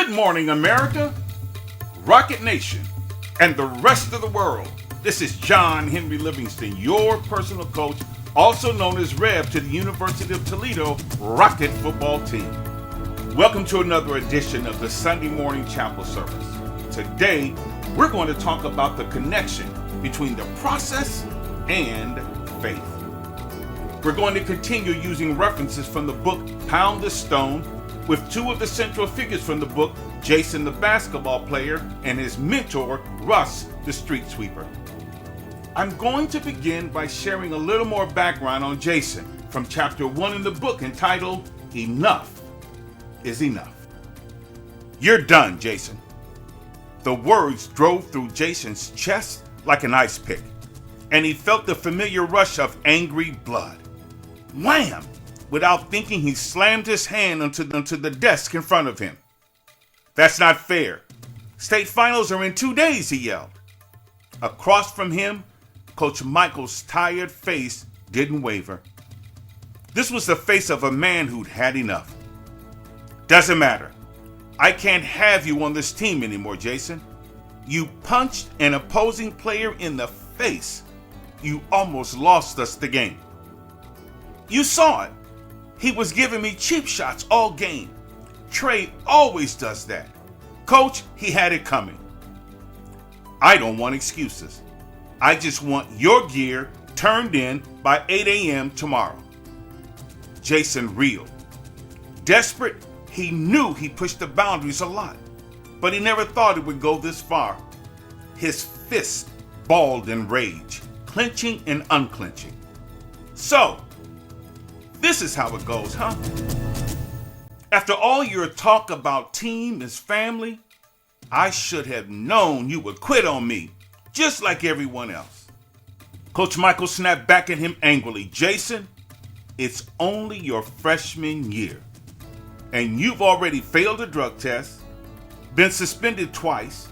Good morning, America, Rocket Nation, and the rest of the world. This is John Henry Livingston, your personal coach, also known as Rev to the University of Toledo Rocket football team. Welcome to another edition of the Sunday morning chapel service. Today, we're going to talk about the connection between the process and faith. We're going to continue using references from the book Pound the Stone, with two of the central figures from the book, Jason the basketball player and his mentor, Russ the street sweeper. I'm going to begin by sharing a little more background on Jason from chapter 1 in the book entitled, Enough is Enough. You're done, Jason. The words drove through Jason's chest like an ice pick, and he felt the familiar rush of angry blood. Wham! Without thinking, he slammed his hand onto the desk in front of him. That's not fair. State finals are in 2 days, he yelled. Across from him, Coach Michael's tired face didn't waver. This was the face of a man who'd had enough. Doesn't matter. I can't have you on this team anymore, Jason. You punched an opposing player in the face. You almost lost us the game. You saw it. He was giving me cheap shots all game. Trey always does that. Coach, he had it coming. I don't want excuses. I just want your gear turned in by 8 a.m. tomorrow. Jason reeled. Desperate, he knew he pushed the boundaries a lot, but he never thought it would go this far. His fist balled in rage, clenching and unclenching. So, this is how it goes, huh? After all your talk about team is family, I should have known you would quit on me, just like everyone else. Coach Michael snapped back at him angrily. Jason, it's only your freshman year, and you've already failed a drug test, been suspended twice,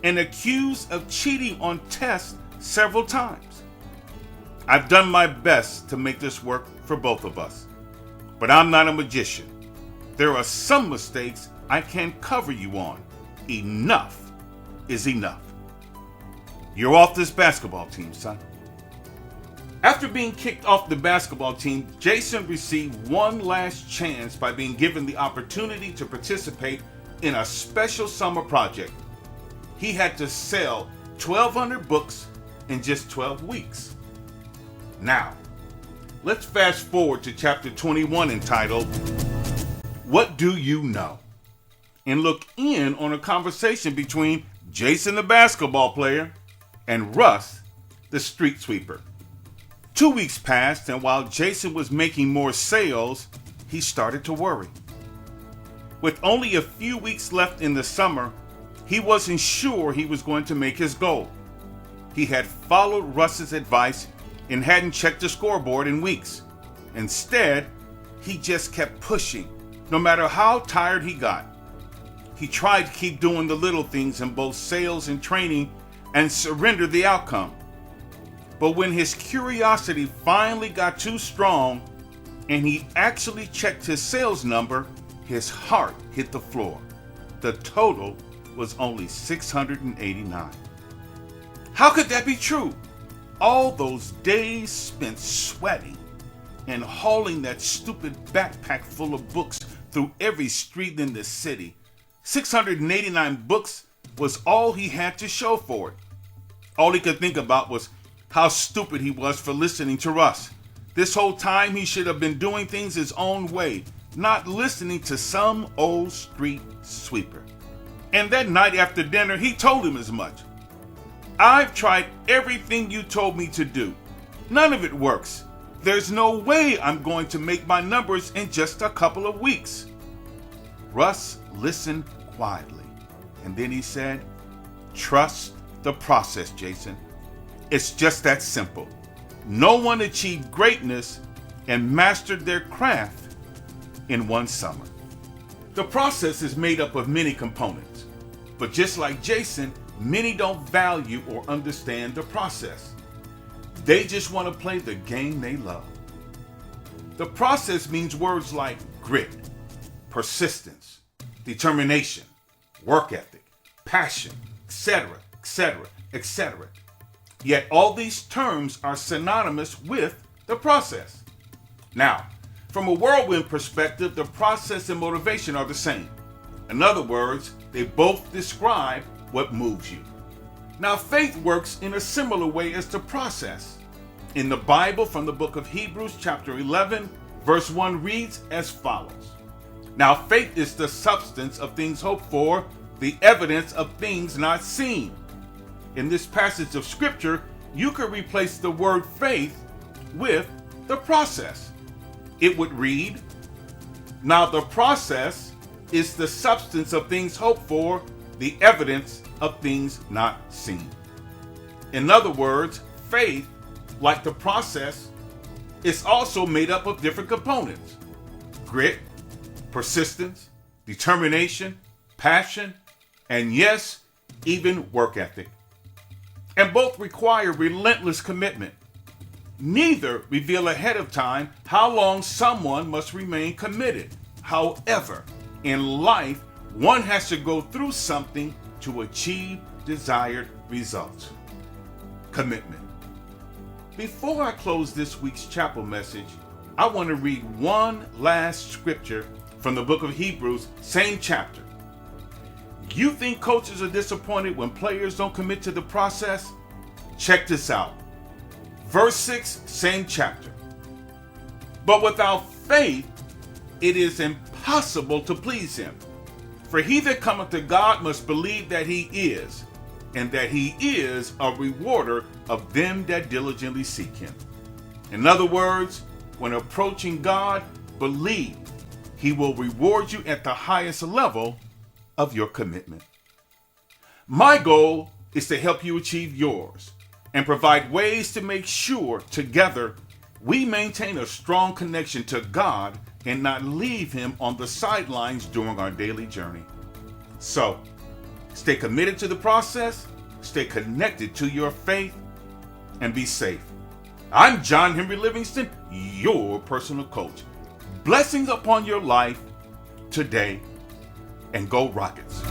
and accused of cheating on tests several times. I've done my best to make this work for both of us, but I'm not a magician. There are some mistakes I can't cover you on. Enough is enough. You're off this basketball team, son. After being kicked off the basketball team, Jason received one last chance by being given the opportunity to participate in a special summer project. He had to sell 1,200 books in just 12 weeks. Now, let's fast forward to chapter 21 entitled, What Do You Know? And look in on a conversation between Jason the basketball player and Russ the street sweeper. 2 weeks passed, and while Jason was making more sales, he started to worry. With only a few weeks left in the summer, he wasn't sure he was going to make his goal. He had followed Russ's advice and hadn't checked the scoreboard in weeks. Instead, he just kept pushing, no matter how tired he got. He tried to keep doing the little things in both sales and training and surrender the outcome. But when his curiosity finally got too strong and he actually checked his sales number, his heart hit the floor. The total was only 689. How could that be true? All those days spent sweating and hauling that stupid backpack full of books through every street in the city. 689 books was all he had to show for it. All he could think about was how stupid he was for listening to Russ. This whole time he should have been doing things his own way, not listening to some old street sweeper. And that night after dinner, he told him as much. I've tried everything you told me to do. None of it works. There's no way I'm going to make my numbers in just a couple of weeks. Russ listened quietly, and then he said, Trust the process, Jason. It's just that simple. No one achieved greatness and mastered their craft in one summer. The process is made up of many components, but just like Jason, many don't value or understand the process. They just want to play the game they love. The process means words like grit, persistence, determination, work ethic, passion, etc., etc., etc. Yet all these terms are synonymous with the process. Now, from a whirlwind perspective, the process and motivation are the same. In other words, they both describe what moves you. Now, faith works in a similar way as the process. In the Bible, from the book of Hebrews, chapter 11, verse 1 reads as follows. Now, faith is the substance of things hoped for, the evidence of things not seen. In this passage of scripture, you could replace the word faith with the process. It would read, now the process is the substance of things hoped for, the evidence of things not seen. In other words, faith, like the process, is also made up of different components: grit, persistence, determination, passion, and yes, even work ethic. And both require relentless commitment. Neither reveal ahead of time how long someone must remain committed. However, in life, one has to go through something to achieve desired results. Commitment. Before I close this week's chapel message, I want to read one last scripture from the book of Hebrews, same chapter. You think coaches are disappointed when players don't commit to the process? Check this out. Verse 6, same chapter. But without faith, it is impossible to please him. For he that cometh to God must believe that he is, and that he is a rewarder of them that diligently seek him. In other words, when approaching God, believe he will reward you at the highest level of your commitment. My goal is to help you achieve yours and provide ways to make sure together we maintain a strong connection to God and not leave him on the sidelines during our daily journey. So, stay committed to the process, stay connected to your faith, and be safe. I'm John Henry Livingston, your personal coach. Blessings upon your life today, and go Rockets.